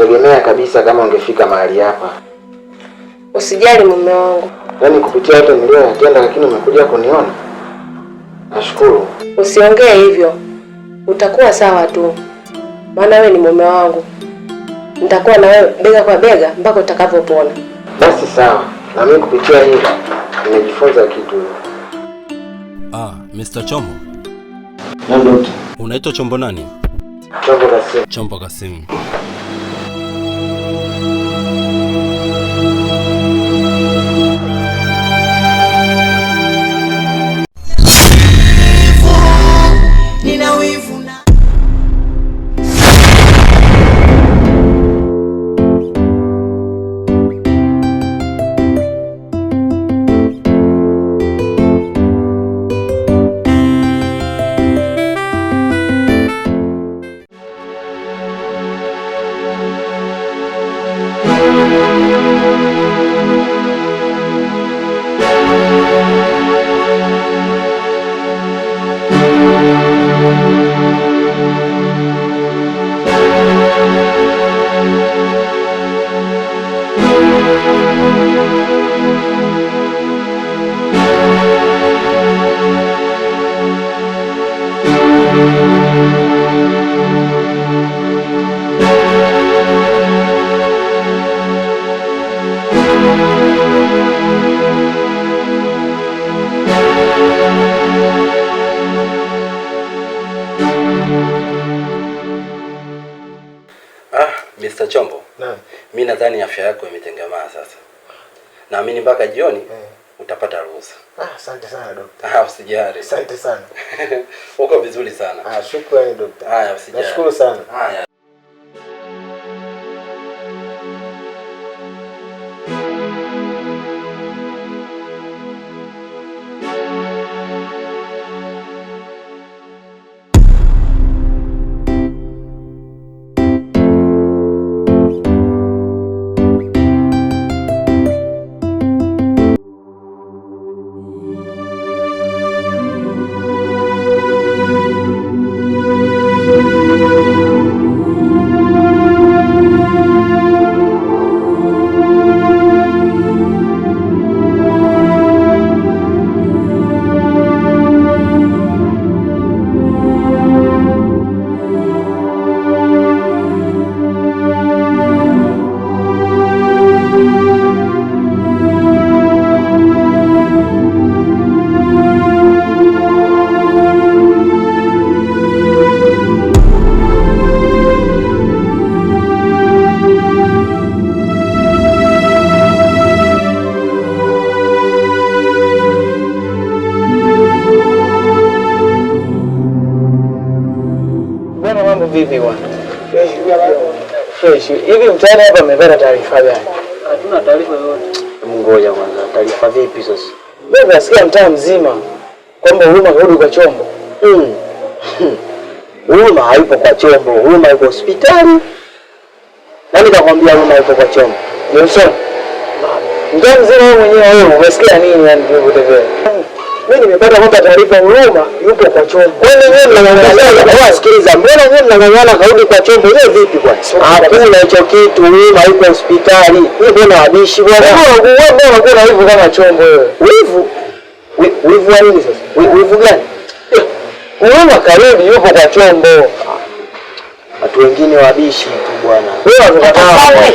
Sikutegemea kabisa kama ungefika mahali hapa. Usijali mume wangu. Yaani kupitia yote niliyoyatenda lakini umekuja kuniona. Nashukuru. Usiongee hivyo. Utakuwa sawa tu. Maana wewe ni mume wangu. Nitakuwa na wewe bega kwa bega mpaka utakapopona. Basi sawa. Na mimi kupitia hili nimejifunza kitu. Mr. Chombo. Ndio. Unaitwa Chombo nani? Chombo Kasim. Chombo Kasim. Nina wivu na Mr. Chombo. Naam. Mimi nadhani afya yako imetengemaa sasa. Naamini mpaka jioni utapata ruhusa. Asante sana daktari. Usijali. Asante sana. Uko vizuri sana. Shukrani daktari. Usijali. Nashukuru sana. Vipi bwana? Fresh. Hivi mtaani hapa mmepata taarifa gani? Hatuna taarifa yoyote. Ngoja kwanza, taarifa vipi sasa? Mimi nasikia mtaa mzima kwamba Huruma karudi kwa Chombo. Huruma haipo kwa Chombo, Huruma yuko hospitali. Nani kakwambia Huruma yuko kwa Chombo? Nelson. Mtaa mzima wewe mwenyewe wewe umesikia nini yani vile? Mimi nimepata kwamba taarifa Huruma yupo kwa Chombo. Kwani wewe mnang'ang'ana? Sikiliza, mbona wewe mnang'ang'ana karudi kwa Chombo? Wewe vipi bwana? Hakuna hicho kitu, Huruma yuko hospitali. Wewe mbona wabishi bwana? Wewe unakuwa hivyo kama Chombo wewe. Wivu wa nini sasa? Wivu gani? Huruma karudi yupo kwa Chombo. Watu wengine wabishi tu bwana. Wewe unakataa.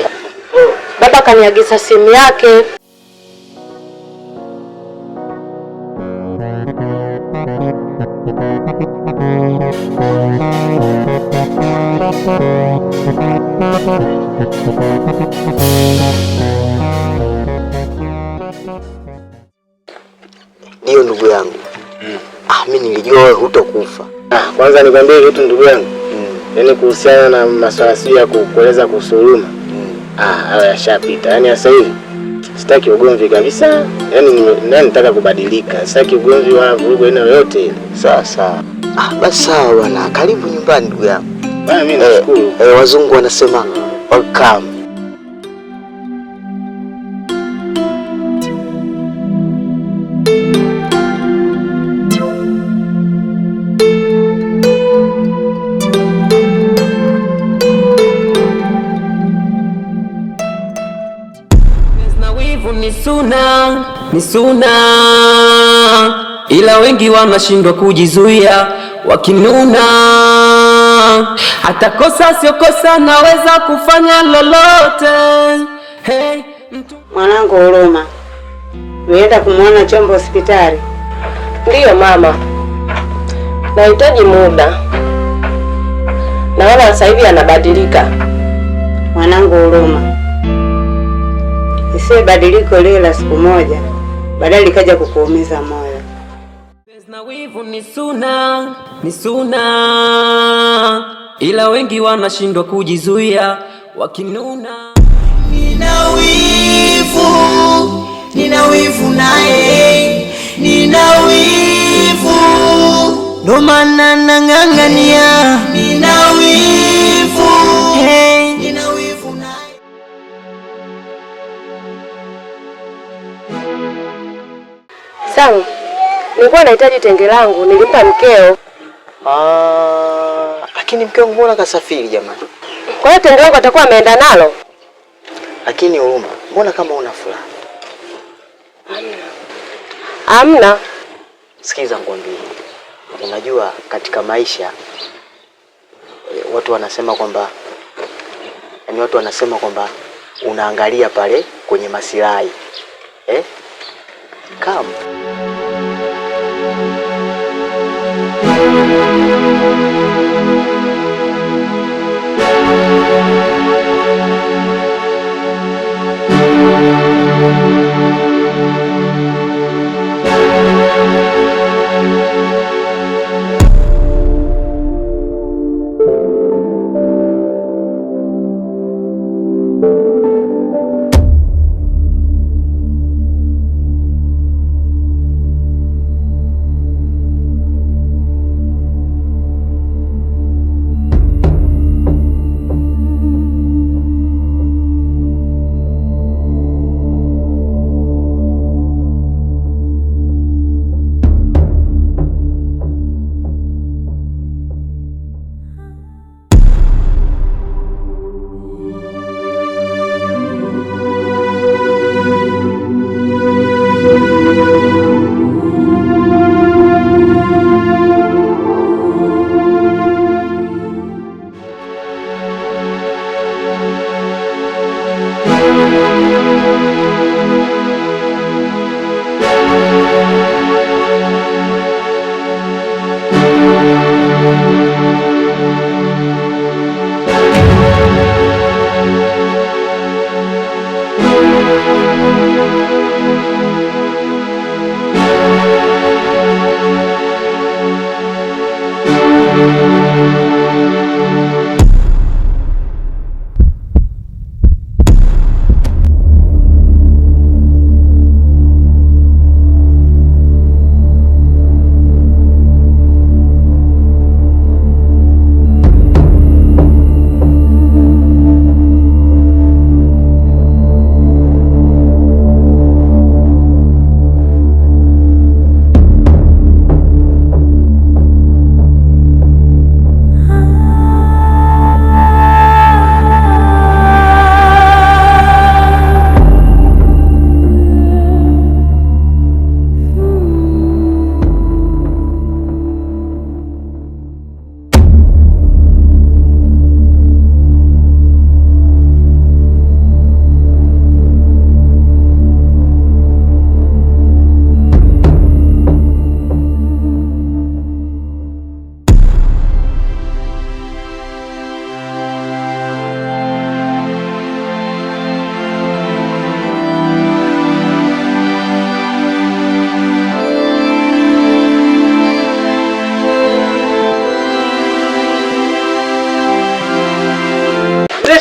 Baba kaniagiza simu yake. Ndio ndugu yangu. Mimi nilijua wewe hutakufa. Kwanza nikwambie kitu ndugu yangu. Yaani kuhusiana na masuala ya kukueleza kuhusu Huruma. Hayo yashapita. Yaani sasa hivi sitaki ugomvi kabisa. Yaani nataka kubadilika. Sitaki ugomvi wala vurugu aina yoyote. Sawa. Basi sawa bwana. Karibu nyumbani ndugu yangu. Bwana mimi nashukuru. Wazungu wanasema welcome. ni suna, ila wengi wanashindwa kujizuia wakinuna. Hata kosa sio kosa, naweza kufanya lolote. Hey, mwanangu Huruma, unaenda kumwona Chombo hospitali? Ndiyo mama, nahitaji muda. Naona sasa hivi anabadilika. Mwanangu Huruma, isiwe badiliko lile la siku moja badala likaja kukuumiza moyo. Na wivu ni suna, ila wengi wanashindwa kujizuia wakinuna. Nina wivu naye, nina wivu, ndo maana nang'ang'ania. Nina wivu, hey, nina wivu naye. Sawa, nilikuwa nahitaji tenge langu, nilimpa mkeo. Lakini mkeo mbona kasafiri jamani? Kwa hiyo tenge langu atakuwa ameenda nalo? Lakini Huruma, mbona kama una furaha? Hamna. Sikiza ngombe. Unajua katika maisha watu wanasema kwamba unaangalia pale kwenye masilahi. Kama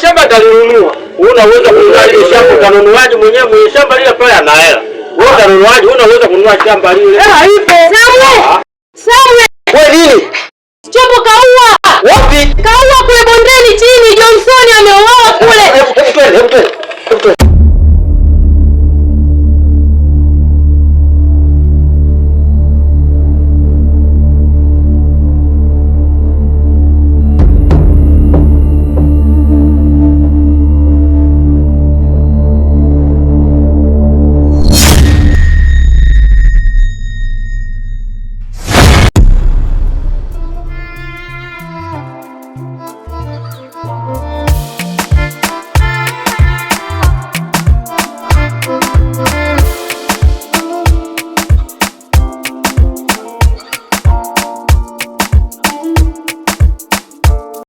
shamba talinunua. Unaweza kununua ile shamba kanunuaji mwenyewe mwenye shamba lile pale ana hela. Wewe kanunuaji unaweza kununua shamba lile. Ipo. Sawa. Sawa. Wewe nini? Chombo kaua. Wapi?